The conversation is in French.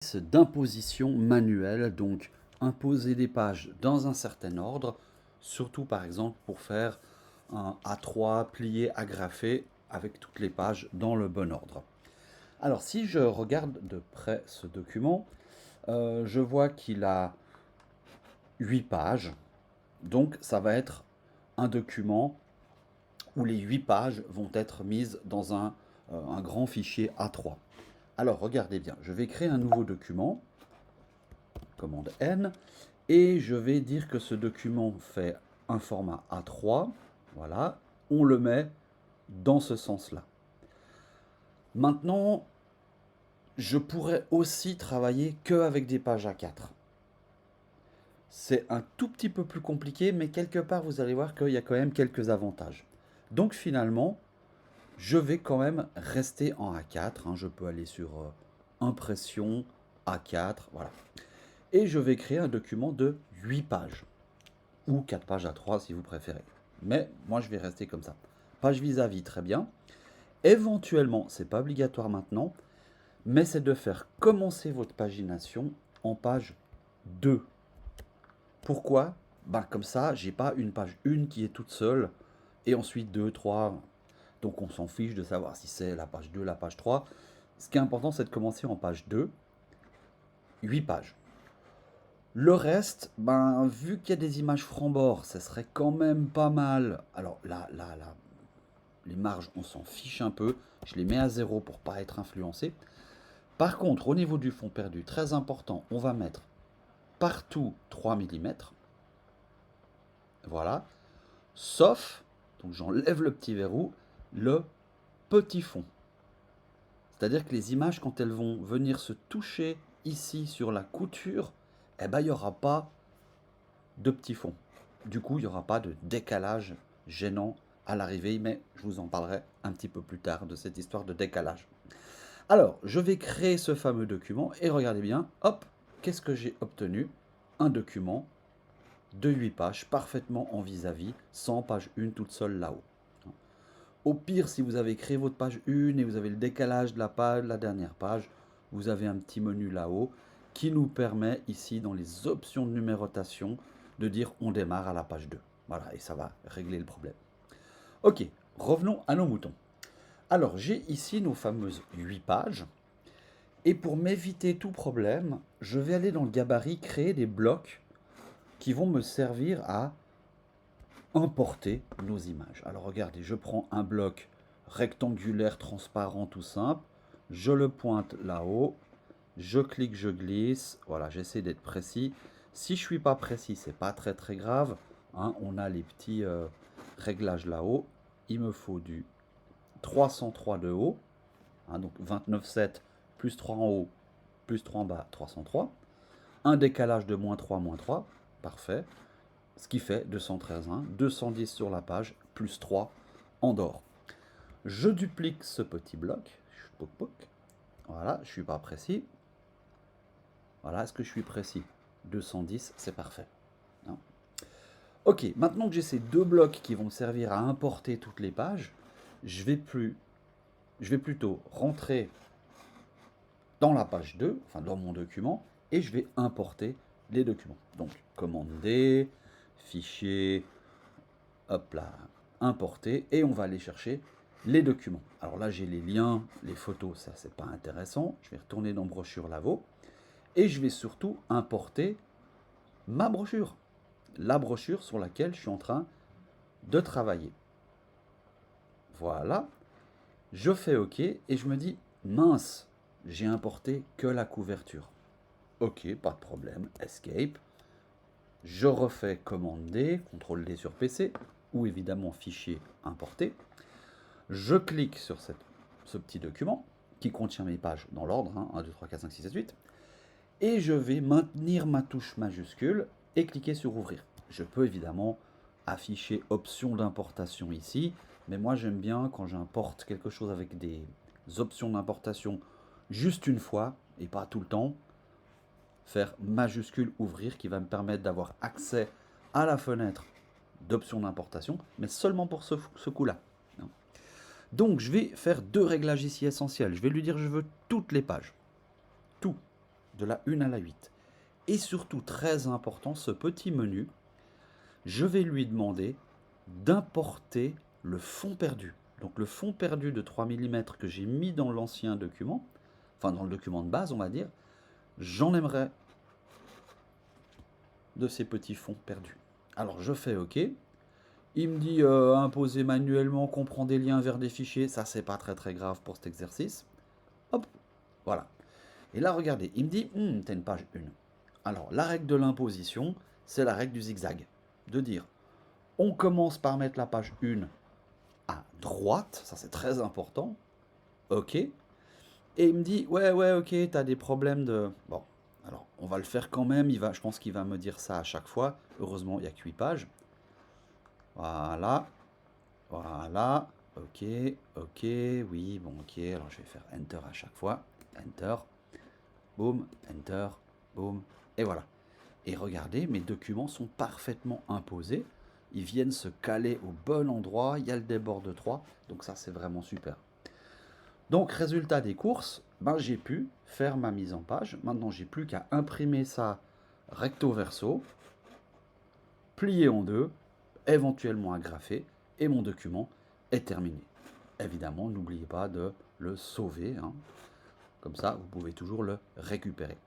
D'imposition manuelle, donc imposer des pages dans un certain ordre, surtout par exemple pour faire un A3 plié, agrafé, avec toutes les pages dans le bon ordre. Alors si je regarde de près ce document, je vois qu'il a 8 pages, donc ça va être un document où les 8 pages vont être mises dans un grand fichier A3. Alors regardez bien, je vais créer un nouveau document, commande N, et je vais dire que ce document fait un format A3, voilà, on le met dans ce sens-là. Maintenant, je pourrais aussi travailler qu'avec des pages A4. C'est un tout petit peu plus compliqué, mais quelque part, vous allez voir qu'il y a quand même quelques avantages. Donc finalement, je vais quand même rester en A4, hein. Je peux aller sur impression, A4, voilà. Et je vais créer un document de 8 pages. Ou 4 pages A3 si vous préférez. Mais moi, je vais rester comme ça. Page vis-à-vis, très bien. Éventuellement, c'est pas obligatoire maintenant, mais c'est de faire commencer votre pagination en page 2. Pourquoi? Ben, comme ça, j'ai pas une page 1 qui est toute seule, et ensuite 2, 3. Donc on s'en fiche de savoir si c'est la page 2, la page 3. Ce qui est important, c'est de commencer en page 2, 8 pages. Le reste, ben, vu qu'il y a des images franc-bord, ça serait quand même pas mal. Alors là, les marges, on s'en fiche un peu. Je les mets à 0 pour pas être influencé. Par contre, au niveau du fond perdu, très important, on va mettre partout 3 mm. Voilà. Sauf, donc j'enlève le petit verrou, le petit fond. C'est-à-dire que les images, quand elles vont venir se toucher ici sur la couture, eh ben, il n'y aura pas de petit fond. Du coup, il n'y aura pas de décalage gênant à l'arrivée, mais je vous en parlerai un petit peu plus tard de cette histoire de décalage. Alors, je vais créer ce fameux document et regardez bien, hop, qu'est-ce que j'ai obtenu? Un document de 8 pages, parfaitement en vis-à-vis, sans page 1 toute seule là-haut. Au pire, si vous avez créé votre page 1 et vous avez le décalage de la page, la dernière page, vous avez un petit menu là-haut qui nous permet ici dans les options de numérotation de dire on démarre à la page 2. Voilà, et ça va régler le problème. Ok, revenons à nos moutons. Alors, j'ai ici nos fameuses 8 pages. Et pour m'éviter tout problème, je vais aller dans le gabarit créer des blocs qui vont me servir à importer nos images. Alors regardez, je prends un bloc rectangulaire, transparent, tout simple. Je le pointe là-haut. Je clique, je glisse. Voilà, j'essaie d'être précis. Si je ne suis pas précis, c'est pas très grave, hein. On a les petits réglages là-haut. Il me faut du 303 de haut, hein, donc 29,7 plus 3 en haut, plus 3 en bas, 303. Un décalage de moins 3, parfait. Ce qui fait 213,1, 210 sur la page, plus 3 en dehors. Je duplique ce petit bloc. Voilà, je ne suis pas précis. Voilà, est-ce que je suis précis? 210, c'est parfait. Non. Ok, maintenant que j'ai ces deux blocs qui vont servir à importer toutes les pages, je vais plutôt rentrer dans la page 2, enfin dans mon document, et je vais importer les documents. Donc, commande D, fichier, hop là, importer, et on va aller chercher les documents. Alors là, j'ai les liens, les photos, ça c'est pas intéressant. Je vais retourner dans brochure Lavo, et je vais surtout importer ma brochure, la brochure sur laquelle je suis en train de travailler. Voilà, je fais OK, et je me dis, mince, j'ai importé que la couverture. Ok, pas de problème, Escape. Je refais commande D, CTRL D sur PC, ou évidemment fichier importé. Je clique sur ce petit document qui contient mes pages dans l'ordre, hein, 1, 2, 3, 4, 5, 6, 7, 8. Et je vais maintenir ma touche majuscule et cliquer sur ouvrir. Je peux évidemment afficher option d'importation ici, mais moi j'aime bien quand j'importe quelque chose avec des options d'importation juste une fois et pas tout le temps, faire majuscule ouvrir qui va me permettre d'avoir accès à la fenêtre d'options d'importation, mais seulement pour ce coup-là. Donc je vais faire deux réglages ici essentiels. Je vais lui dire je veux toutes les pages. Tout. de la 1 à la 8. Et surtout, très important, ce petit menu, je vais lui demander d'importer le fond perdu. Donc le fond perdu de 3 mm que j'ai mis dans l'ancien document, enfin dans le document de base on va dire, j'enlèverai de ces petits fonds perdus. Alors je fais OK. Il me dit imposer manuellement, comprend des liens vers des fichiers. Ça c'est pas très grave pour cet exercice. Hop, voilà. Et là regardez, il me dit t'as une page 1. Alors la règle de l'imposition, c'est la règle du zigzag. De dire on commence par mettre la page 1 à droite, ça c'est très important. OK. Et il me dit ouais OK, t'as des problèmes de... Bon, alors on va le faire quand même, je pense qu'il va me dire ça à chaque fois. Heureusement il n'y a que 8 pages. Voilà, voilà, OK, OK, oui, bon OK, alors je vais faire Enter à chaque fois. Enter, boum, Enter, boum, et voilà. Et regardez, mes documents sont parfaitement imposés. Ils viennent se caler au bon endroit. Il y a le débord de 3. Donc ça, c'est vraiment super. Donc, résultat des courses, ben, j'ai pu faire ma mise en page. Maintenant, j'ai plus qu'à imprimer ça recto verso, plier en deux, éventuellement agrafer, et mon document est terminé. Évidemment, n'oubliez pas de le sauver. Hein. Comme ça, vous pouvez toujours le récupérer.